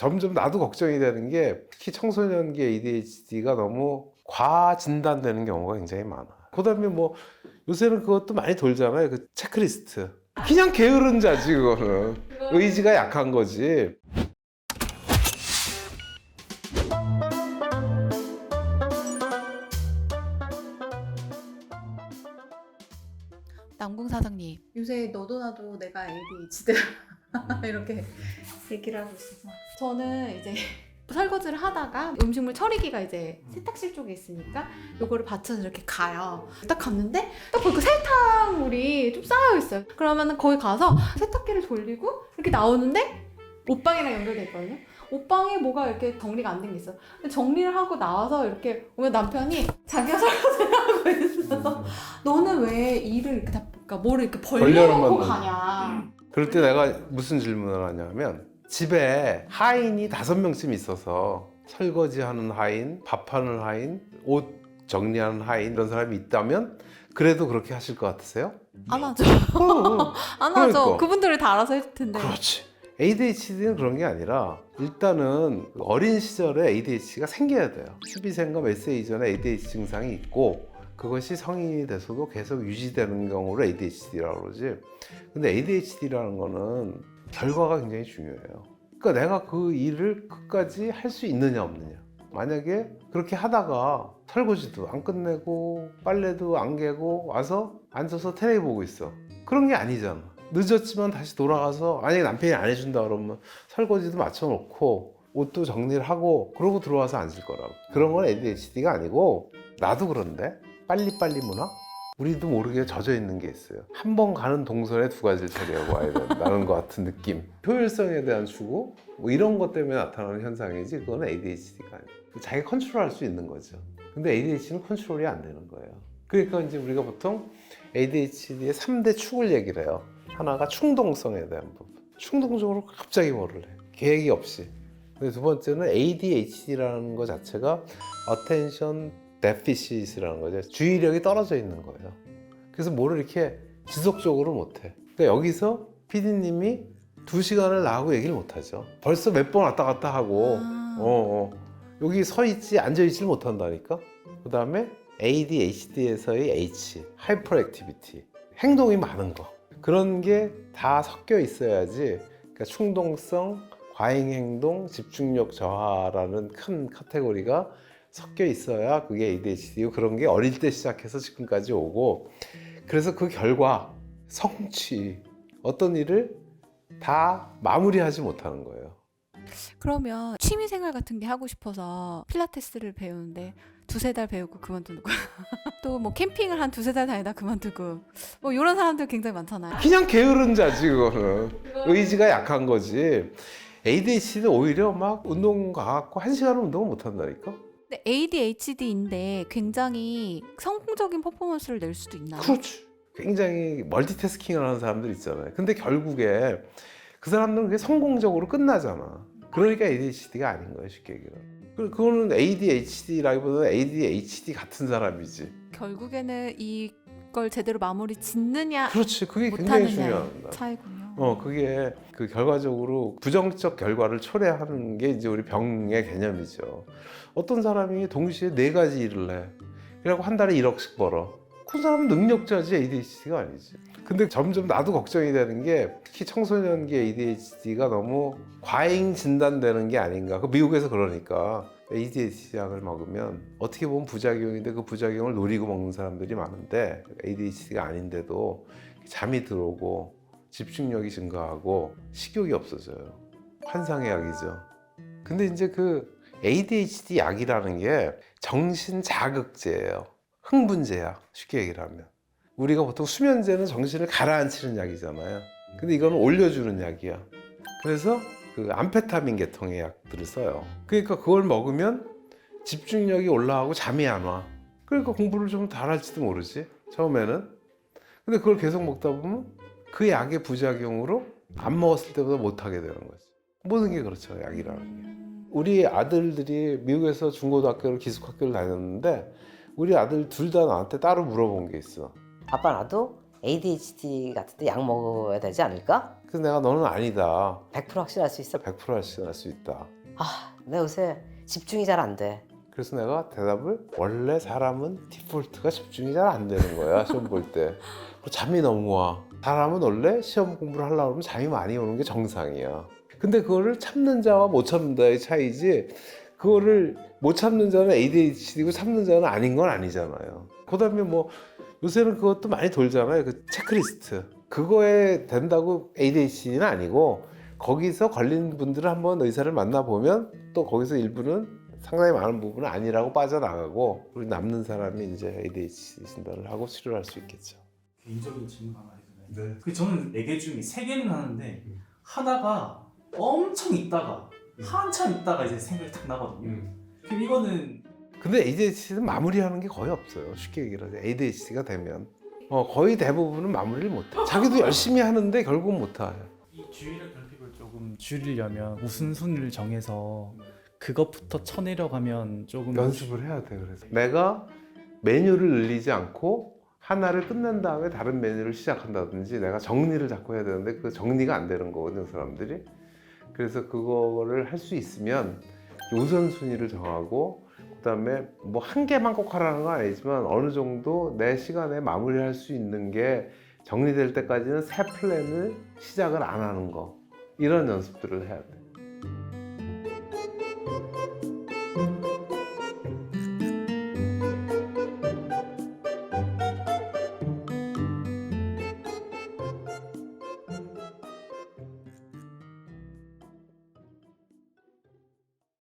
점점 나도 걱정이 되는 게 특히 청소년기 ADHD가 너무 과진단되는 경우가 굉장히 많아. 그다음에 뭐 요새는 그것도 많이 돌잖아요. 그 체크리스트. 그냥 게으른 자지 그거는. 의지가 약한 거지. 남궁 사장님, 요새 너도 나도 내가 ADHD다 이렇게 얘기를 하고 있어서 저는 이제 설거지를 하다가 음식물 처리기가 이제 세탁실 쪽에 있으니까 요거를 받쳐서 이렇게 가요. 딱 갔는데 딱 보니까 세탁물이 좀 쌓여 있어요. 그러면은 거기 가서 세탁기를 돌리고 이렇게 나오는데 옷방이랑 연결돼 있거든요. 옷방에 뭐가 이렇게 정리가 안 된 게 있어. 근데 정리를 하고 나와서 이렇게 오면 남편이 자기가 설거지를 하고 있어서 너는 왜 일을 이렇게 다, 그러니까 뭐를 이렇게 벌려놓고 벌려놓으면 가냐. 그럴 때 내가 무슨 질문을 하냐면 집에 하인이 5명쯤 있어서 설거지하는 하인, 밥하는 하인, 옷 정리하는 하인 이런 사람이 있다면 그래도 그렇게 하실 것 같으세요? 안 하죠. 안 그러니까. 하죠. 그분들이 다 알아서 해줄 텐데. 그렇지. ADHD는 그런 게 아니라 일단은 어린 시절에 ADHD가 생겨야 돼요. 수비생과 몇 세 이전에 ADHD 증상이 있고 그것이 성인이 돼서도 계속 유지되는 경우를 ADHD라고 그러지. 근데 ADHD라는 거는 결과가 굉장히 중요해요. 그러니까 내가 그 일을 끝까지 할 수 있느냐 없느냐. 만약에 그렇게 하다가 설거지도 안 끝내고 빨래도 안 개고 와서 앉아서 텔레비 보고 있어. 그런 게 아니잖아. 늦었지만 다시 돌아가서 만약에 남편이 안 해준다 그러면 설거지도 맞춰놓고 옷도 정리를 하고 그러고 들어와서 앉을 거라고. 그런 건 ADHD가 아니고 나도 그런데 빨리빨리 문화? 우리도 모르게 젖어 있는 게 있어요. 한 번 가는 동선에 2가지를 처리하고 와야 된다는 것 같은 느낌. 효율성에 대한 추구? 뭐 이런 것 때문에 나타나는 현상이지 그건 ADHD가 아니에요. 자기가 컨트롤할 수 있는 거죠. 근데 ADHD는 컨트롤이 안 되는 거예요. 그러니까 이제 우리가 보통 ADHD의 3대 축을 얘기를 해요. 하나가 충동성에 대한 부분. 충동적으로 갑자기 뭐를 해. 계획이 없이. 근데 두 번째는 ADHD라는 것 자체가 Attention Deficit이라는 거죠. 주의력이 떨어져 있는 거예요. 그래서 뭐를 이렇게 지속적으로 못해. 그러니까 여기서 PD님이 2시간을 나하고 얘기를 못하죠. 벌써 몇 번 왔다 갔다 하고 여기 서 있지 앉아 있지를 못한다니까. 그 다음에 ADHD에서의 H, Hyperactivity, 행동이 많은 거. 그런 게 다 섞여 있어야지. 그러니까 충동성, 과잉행동, 집중력 저하라는 큰 카테고리가 섞여 있어야 그게 ADHD고 그런 게 어릴 때 시작해서 지금까지 오고 그래서 그 결과 성취 어떤 일을 다 마무리하지 못하는 거예요. 그러면 취미생활 같은 게 하고 싶어서 필라테스를 배우는데 2-3달 배우고 그만두고 또 뭐 캠핑을 한 2-3달 다니다 그만두고 뭐 이런 사람들 굉장히 많잖아요. 그냥 게으른 자지 그거는. 의지가 약한 거지. ADHD는 오히려 막 운동 가갖고 1시간은 운동을 못 한다니까. 근데 ADHD인데 굉장히 성공적인 퍼포먼스를 낼 수도 있나요? 그렇지. 굉장히 멀티태스킹을 하는 사람들 있잖아요. 근데 결국에 그 사람들은 그게 성공적으로 끝나잖아. 그러니까 ADHD가 아닌 거예요, 쉽게 얘기하면. 그거는 ADHD라기보다는 ADHD 같은 사람이지. 결국에는 이걸 제대로 마무리 짓느냐 그렇지. 그게 굉장히 못하느냐의 중요합니다. 차이군요. 그게 그 결과적으로 부정적 결과를 초래하는 게 이제 우리 병의 개념이죠. 어떤 사람이 동시에 4가지 일을 해. 그래갖고 한 달에 1억씩 벌어. 그 사람은 능력자지 ADHD가 아니지. 근데 점점 나도 걱정이 되는 게 특히 청소년기 ADHD가 너무 과잉 진단되는 게 아닌가. 그 미국에서 그러니까 ADHD 약을 먹으면 어떻게 보면 부작용인데 그 부작용을 노리고 먹는 사람들이 많은데 ADHD가 아닌데도 잠이 들어오고 집중력이 증가하고 식욕이 없어져요. 환상의 약이죠. 근데 이제 그 ADHD 약이라는 게 정신 자극제예요. 흥분제야. 쉽게 얘기를 하면. 우리가 보통 수면제는 정신을 가라앉히는 약이잖아요. 근데 이거는 올려주는 약이야. 그래서 그 암페타민 계통의 약들을 써요. 그러니까 그걸 먹으면 집중력이 올라가고 잠이 안 와. 그러니까 공부를 좀 잘할지도 모르지. 처음에는. 근데 그걸 계속 먹다 보면 그 약의 부작용으로 안 먹었을 때보다 못하게 되는 거지. 모든 게 그렇죠. 약이라는 게. 우리 아들들이 미국에서 중고등학교를 기숙학교를 다녔는데 우리 아들 둘 다 나한테 따로 물어본 게 있어. 아빠 나도 ADHD 같은데 약 먹어야 되지 않을까? 그래서 내가 너는 아니다. 100% 확실할 수 있어. 100% 할수 수 있다. 아, 나 요새 집중이 잘 안 돼. 그래서 내가 대답을 원래 사람은 디폴트가 집중이 잘 안 되는 거야 시험 볼 때. 그리고 잠이 너무 와. 사람은 원래 시험 공부를 하려고 그러면 잠이 많이 오는 게 정상이야. 근데 그거를 참는 자와 못 참는 자의 차이지 그거를 못 참는 자는 ADHD고 참는 자는 아닌 건 아니잖아요. 그다음에 뭐 요새는 그것도 많이 돌잖아요. 그 체크리스트. 그거에 된다고 ADHD는 아니고 거기서 걸린 분들을 한번 의사를 만나보면 또 거기서 일부는 상당히 많은 부분은 아니라고 빠져나가고 우리 남는 사람이 이제 ADHD 진단을 하고 치료를 할 수 있겠죠. 개인적인 질문 하나 해도 돼요? 그 저는 4개 중에 3개는 하는데 하나가 엄청 있다가 한참 있다가 이제 생각이 딱 나거든요. 그럼 이거는 근데 ADHD는 마무리하는 게 거의 없어요. 쉽게 얘기를 하죠. ADHD가 되면 거의 대부분은 마무리를 못해. 자기도 열심히 하는데 결국 못해. 이 주의력 결핍을 조금 줄이려면 우선순위를 정해서 그것부터 쳐내려가면 조금 연습을 해야 돼. 그래서 내가 메뉴를 늘리지 않고 하나를 끝낸 다음에 다른 메뉴를 시작한다든지 내가 정리를 자꾸 해야 되는데 그 정리가 안 되는 거거든요, 사람들이. 그래서 그거를 할 수 있으면 우선순위를 정하고 그다음에 뭐 한 개만 꼭 하라는 건 아니지만 어느 정도 내 시간에 마무리할 수 있는 게 정리될 때까지는 새 플랜을 시작을 안 하는 거 이런 연습들을 해야 돼.